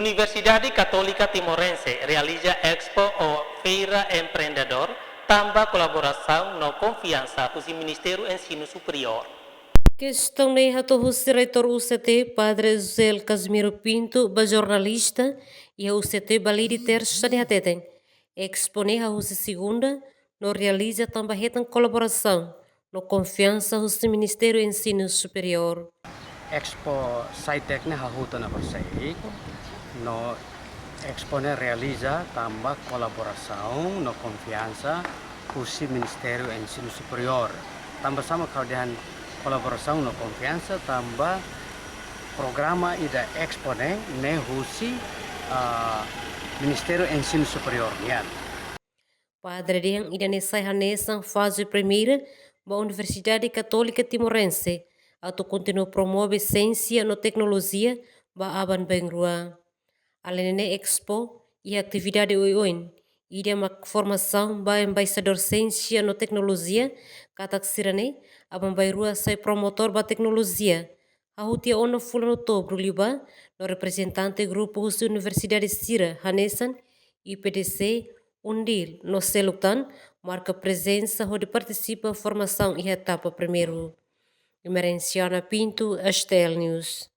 Universidade Católica Timorense realiza Expo ou Feira Empreendedor, também colaboração na confiança com o Ministério do Ensino Superior. Questão nem o reitor UCT, Padre José Casimiro Pinto, jornalista, e a UCT Baliri terça de Ateten. Expone a UCT segunda, no realiza também colaboração, no confiança com o Ministério do Ensino Superior. Expo Saitek na hahuta na Pasai, no expone realiza tambah kolaborasyon no konfiansa com o Ministério do Ensino Superior. Tambah sama kaudian kolaborasyon no konfiansa tambah programa ida expone ne husi Ministério do Ensino Superior niat. Padre Diang ida nesai hanesan fase primeira ba Universidade Católica Timorense, atau continua promove ciência no tecnologia ba aban bengrua. Além de expo e atividade oin, ida mak formação ba embaixador ciência no tecnologia, katak sirane aban bairua sai promotor ba tecnologia. Ahutia ono fulan outubro liba no representante grupo da Universidade Sira Hanesan IPDC Undil no Seluktan marca presença onde participa formação e etapa primeiro. Emerenciana Pinto, Astel News.